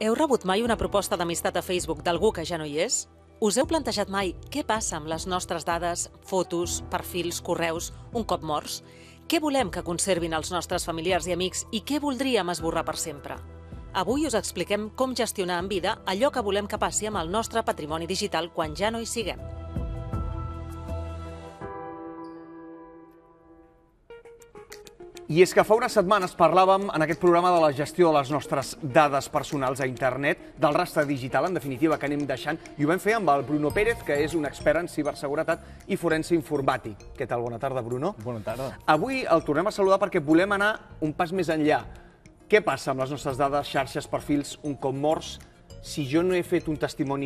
Heu rebut mai una proposta d'amistat a Facebook d'algú que ja no hi és? Us heu plantejat mai què passa amb les nostres dades, fotos, perfils, correus, un cop morts? Què volem que conservin els nostres familiars i amics i què voldríem esborrar per sempre? Avui us expliquem com gestionar en vida allò que volem que passi amb el nostre patrimoni digital quan ja no hi siguem. I és que fa unes setmanes parlàvem en aquest programa de la gestió de les nostres dades personals a internet, del rastre digital, en definitiva, que anem deixant, i ho vam fer amb el Bruno Pérez, que és un expert en ciberseguretat i forense informàtic. Què tal? Bona tarda, Bruno. Bona tarda. Avui el tornem a saludar perquè volem anar un pas més enllà. Què passa amb les nostres dades, xarxes, perfils, un cop morts, si jo no he fet un testament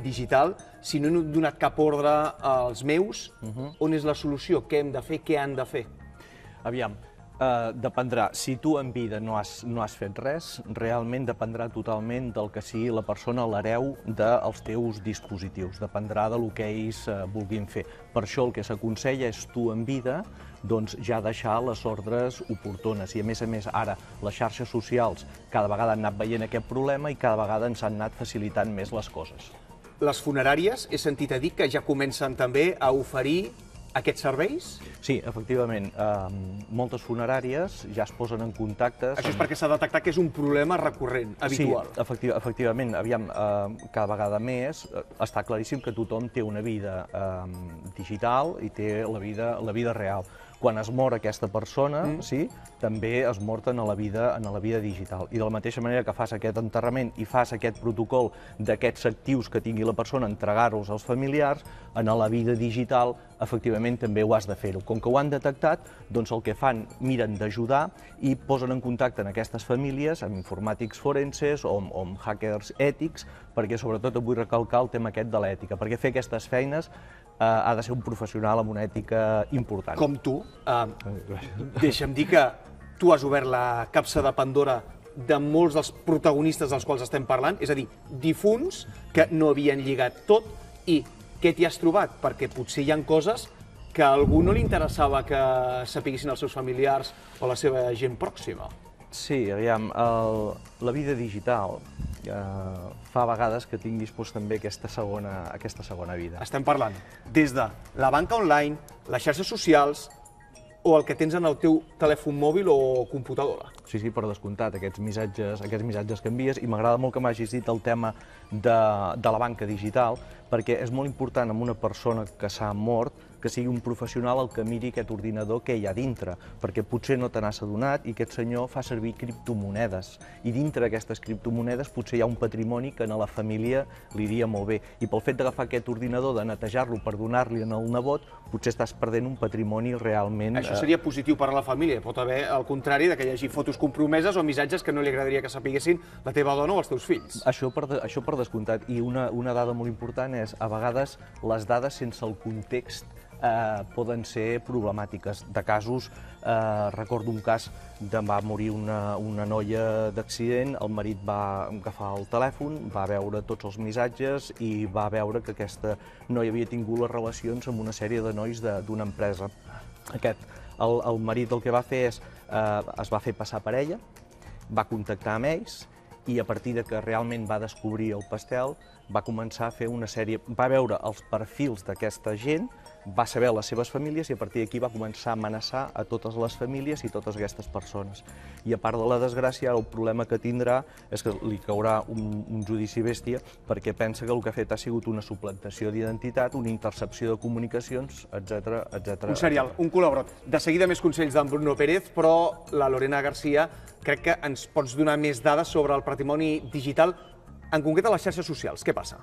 digital, si no he donat cap ordre als meus, on és la solució? Què hem de fer? Què han de fer? Aviam, dependrà. Si tu en vida no has fet res, realment dependrà totalment del que sigui la persona l'hereu dels teus dispositius. Dependrà del que ells vulguin fer. Per això el que s'aconsella és tu en vida doncs ja deixar les ordres oportunes. I a més, ara, les xarxes socials cada vegada han anat veient aquest problema i cada vegada ens han anat facilitant més les coses. Les funeràries, he sentit a dir que ja comencen també a oferir aquests serveis? Sí, efectivament. Moltes funeràries ja es posen en contacte. Això és perquè s'ha detectat que és un problema recurrent, habitual. Sí, efectivament. Aviam, cada vegada més està claríssim que tothom té una vida digital i té la vida real. Quan es mor aquesta persona, també es morten a la vida digital. I de la mateixa manera que fas aquest enterrament i fas aquest protocol d'aquests actius que tingui la persona, entregar-los als familiars, en la vida digital, efectivament, també ho has de fer-ho. Com que ho han detectat, doncs el que fan, miren d'ajudar i posen en contacte en aquestes famílies amb informàtics forenses o amb hackers ètics, perquè sobretot vull recalcar el tema aquest de l'ètica, perquè fer aquestes feines ha de ser un professional amb una ètica important. Com tu. Deixa'm dir que tu has obert la capsa de Pandora de molts dels protagonistes dels quals estem parlant, és a dir, difunts que no havien lligat tot. I què t'hi has trobat? Perquè potser hi ha coses que a algú no li interessava que sapiguessin els seus familiars o la seva gent pròxima. Sí, aviam, la vida digital fa vegades que tinguis també aquesta segona vida. Estem parlant des de la banca online, les xarxes socials o el que tens en el teu telèfon mòbil o computadora. Sí, per descomptat, aquests missatges que envies, i m'agrada molt que m'hagis dit el tema de la banca digital, perquè és molt important amb una persona que s'ha mort que sigui un professional el que miri aquest ordinador que hi ha dintre, perquè potser no te n'has adonat i aquest senyor fa servir criptomonedes. I dintre d'aquestes criptomonedes potser hi ha un patrimoni que a la família li iria molt bé. I pel fet d'agafar aquest ordinador, de netejar-lo per donar-li al nebot, potser estàs perdent un patrimoni realment... Això seria positiu per a la família. Pot haver el contrari de que hi hagi fotos compromeses o missatges que no li agradaria que sapiguessin la teva dona o els teus fills. Això per descomptat. I una dada molt important és, a vegades, les dades sense el context poden ser problemàtiques. De casos, recordo un cas de va morir una noia d'accident, el marit va agafar el telèfon, va veure tots els missatges i va veure que aquesta noia havia tingut les relacions amb una sèrie de nois d'una empresa. El marit el que va fer és, es va fer passar per ella, va contactar amb ells i a partir de que realment va descobrir el pastel, va començar a fer una sèrie, va veure els perfils d'aquesta gent, va saber les seves famílies i a partir d'aquí va començar a amenaçar a totes les famílies i totes aquestes persones. I a part de la desgràcia, el problema que tindrà és que li caurà un judici bèstia perquè pensa que el que ha fet ha sigut una suplantació d'identitat, una intercepció de comunicacions, etc. Un serial, un col·laborat. De seguida més consells d'en Bruno Pérez, però la Lorena Garcia crec que ens pots donar més dades sobre el patrimoni digital, en concret a les xarxes socials. Què passa?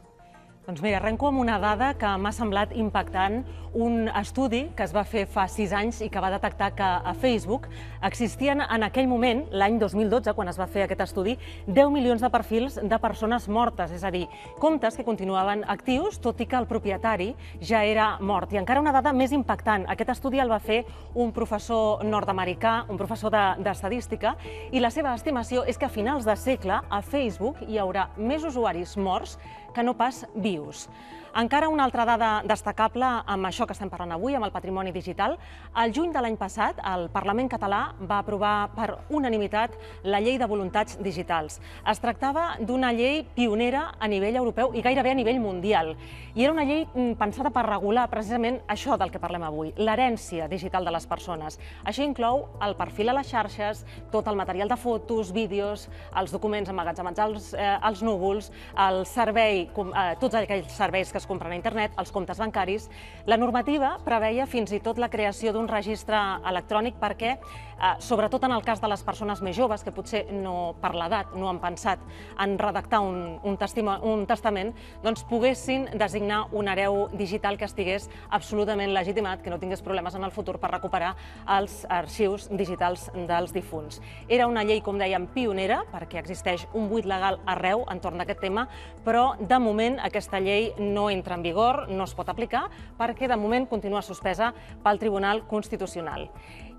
Doncs mira, arrenco amb una dada que m'ha semblat impactant, un estudi que es va fer fa 6 anys i que va detectar que a Facebook existien en aquell moment, l'any 2012, quan es va fer aquest estudi, 10 milions de perfils de persones mortes, és a dir, comptes que continuaven actius, tot i que el propietari ja era mort. I encara una dada més impactant, aquest estudi el va fer un professor nord-americà, un professor d'estadística, i la seva estimació és que a finals de segle a Facebook hi haurà més usuaris morts que no pas vius. Encara una altra dada destacable amb això que estem parlant avui, amb el patrimoni digital. El juny de l'any passat, el Parlament català va aprovar per unanimitat la Llei de Voluntats Digitals. Es tractava d'una llei pionera a nivell europeu i gairebé a nivell mundial. I era una llei pensada per regular precisament això del que parlem avui, l'herència digital de les persones. Això inclou el perfil a les xarxes, tot el material de fotos, vídeos, els documents emmagatzemats als núvols, el servei, tots aquells serveis que es compren a internet, els comptes bancaris. La normativa preveia fins i tot la creació d'un registre electrònic perquè, sobretot en el cas de les persones més joves, que potser per l'edat no han pensat en redactar un testament, doncs poguessin designar un hereu digital que estigués absolutament legitimat, que no tingués problemes en el futur per recuperar els arxius digitals dels difunts. Era una llei, com dèiem, pionera, perquè existeix un buit legal arreu entorn d'aquest tema, però de moment aquesta llei no entra en vigor, no es pot aplicar, perquè de moment continua suspesa pel Tribunal Constitucional.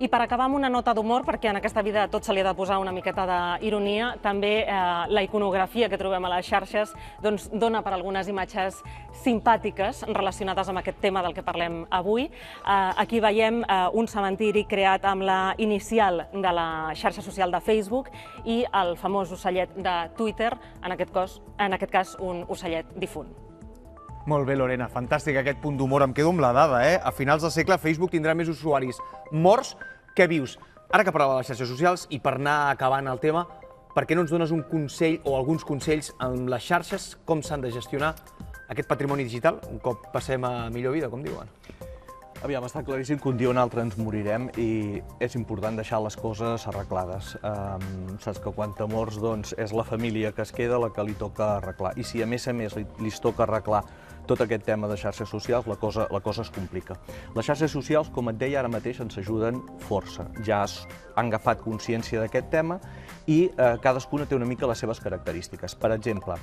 I per acabar amb una nota d'humor, perquè en aquesta vida tot se li ha de posar una miqueta d'ironia, també la iconografia que trobem a les xarxes dona per algunes imatges simpàtiques relacionades amb aquest tema del que parlem avui. Aquí veiem un cementiri creat amb la inicial de la xarxa social de Facebook i el famós ocellet de Twitter, en aquest cas un ocellet difunt. Molt bé, Lorena, fantàstic aquest punt d'humor. Em quedo amb la dada, A finals de segle, Facebook tindrà més usuaris morts que vius. Ara que parlava de les xarxes socials, i per anar acabant el tema, per què no ens dones un consell o alguns consells amb les xarxes, com s'han de gestionar aquest patrimoni digital, un cop passem a millor vida, com diuen? Aviam, està claríssim que un dia o un altre ens morirem i és important deixar les coses arreglades. Saps que quan te mors és la família que es queda la que li toca arreglar. I si a més li toca arreglar tot aquest tema de xarxes socials, la cosa es complica. Les xarxes socials, com et deia, ara mateix ens ajuden força. Ja han agafat consciència d'aquest tema i cadascuna té una mica les seves característiques. Per exemple,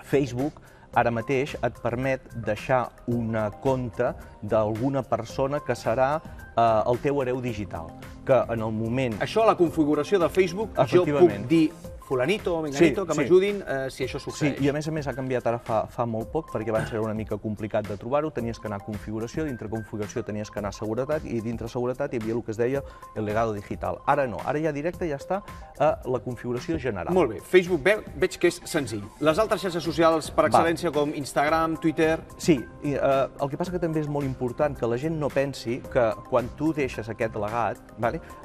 Facebook ara mateix et permet deixar una compte d'alguna persona que serà el teu hereu digital, que en el moment... Això a la configuració de Facebook jo puc dir fulanito o menganito que m'ajudin si això succeeix. Sí, i a més ha canviat ara fa molt poc, perquè abans era una mica complicat de trobar-ho, tenies que anar a configuració, dintre configuració tenies que anar a seguretat, i dintre seguretat hi havia el que es deia el legado digital. Ara no, ara ja directe ja està a la configuració general. Molt bé, Facebook veig que és senzill. Les altres xarxes socials per excel·lència com Instagram, Twitter... Sí, el que passa que també és molt important que la gent no pensi que quan tu deixes aquest legat,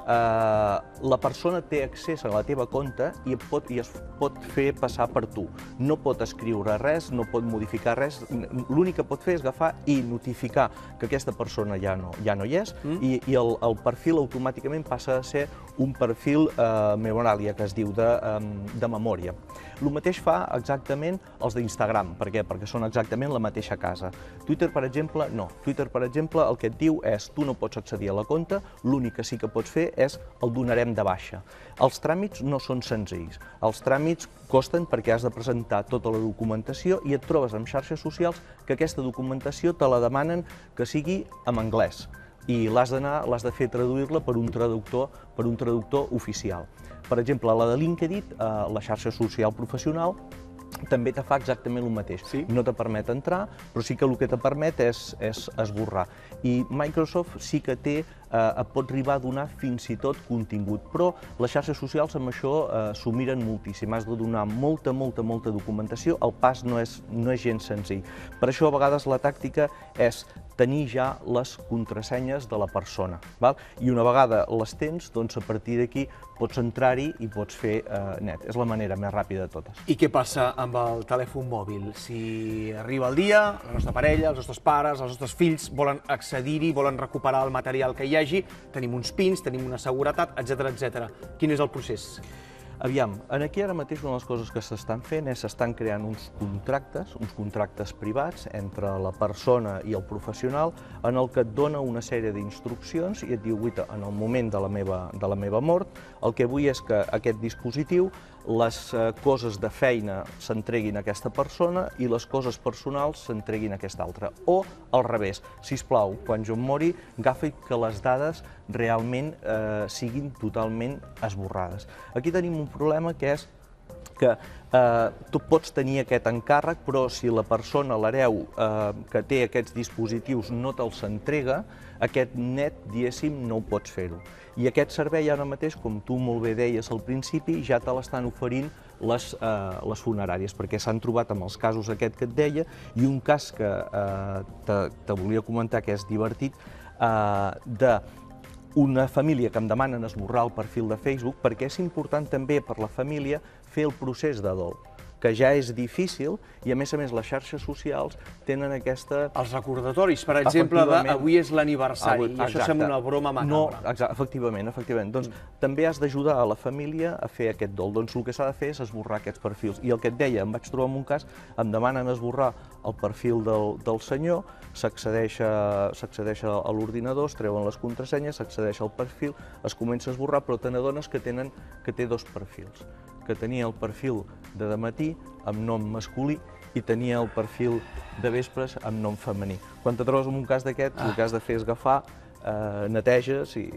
la persona té accés a la teva compte i es pot fer passar per tu. No pot escriure res, no pot modificar res, l'únic que pot fer és agafar i notificar que aquesta persona ja no hi és i el perfil automàticament passa a ser un perfil memoràlia, que es diu de memòria. El mateix fa exactament els d'Instagram. Per què? Perquè són exactament la mateixa casa. Twitter, per exemple, no. Twitter, per exemple, el que et diu és tu no pots accedir a la compte, l'únic que sí que pots fer és el donarem de baixa. Els tràmits no són senzills. Els tràmits costen perquè has de presentar tota la documentació i et trobes en xarxes socials que aquesta documentació te la demanen que sigui en anglès i l'has de fer traduir-la per un traductor oficial. Per exemple, la de LinkedIn, la xarxa social professional, també te fa exactament el mateix. No te permet entrar, però sí que el que te permet és esborrar. I Microsoft sí que et pot arribar a donar fins i tot contingut, però les xarxes socials amb això s'ho miren moltíssim. Has de donar molta documentació, el pas no és gens senzill. Per això a vegades la tàctica és tenir ja les contrasenyes de la persona. I una vegada les tens, doncs a partir d'aquí pots entrar-hi i pots fer net. És la manera més ràpida de totes. I què passa amb el telèfon mòbil? Si arriba el dia, la nostra parella, els nostres pares, els nostres fills volen accedir-hi, volen recuperar el material que hi hagi, tenim uns pins, tenim una seguretat, etc. Quin és el procés? Aviam, aquí ara mateix una de les coses que s'estan fent és s'estan creant uns contractes privats entre la persona i el professional en el que et dona una sèrie d'instruccions i et diu, guaita, en el moment de la meva mort, el que vull és que aquest dispositiu, les coses de feina s'entreguin a aquesta persona i les coses personals s'entreguin a aquesta altra. O al revés, sisplau, quan jo em mori, agafa que les dades realment siguin totalment esborrades. Aquí tenim un problema que és que tu pots tenir aquest encàrrec, però si la persona, l'hereu, que té aquests dispositius no te'ls entrega, aquest net, diguéssim, no ho pots fer-ho. I aquest servei ara mateix, com tu molt bé deies al principi, ja te l'estan oferint les funeràries, perquè s'han trobat amb els casos aquest que et deia, i un cas que te volia comentar que és divertit, d'una família que em demanen esborrar el perfil de Facebook, perquè és important també per la família fer el procés de dol, que ja és difícil, i a més les xarxes socials tenen aquesta... Els recordatoris, per exemple, d'avui és l'aniversari, i això sembla una broma macabra. No, efectivament. Doncs també has d'ajudar a la família a fer aquest dol. Doncs el que s'ha de fer és esborrar aquests perfils. I el que et deia, em vaig trobar en un cas, em demanen esborrar el perfil del senyor, s'accedeix a l'ordinador, es treuen les contrasenyes, s'accedeix al perfil, es comença a esborrar, però te n'adones que té dos perfils, que tenia el perfil de dematí amb nom masculí i tenia el perfil de vespres amb nom femení. Quan te trobes en un cas d'aquests, el que has de fer és agafar, neteges i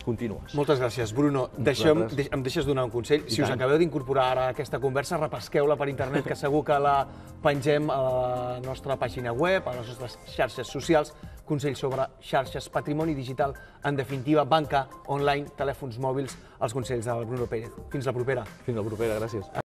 continues. Moltes gràcies, Bruno. Em deixes donar un consell? Si us acabeu d'incorporar ara a aquesta conversa, repesqueu-la per internet, que segur que la pengem a la nostra pàgina web, a les nostres xarxes socials, consells sobre xarxes, patrimoni digital, en definitiva, banca online, telèfons mòbils, els consells del Bruno Pérez. Fins la propera. Fins la propera, gràcies.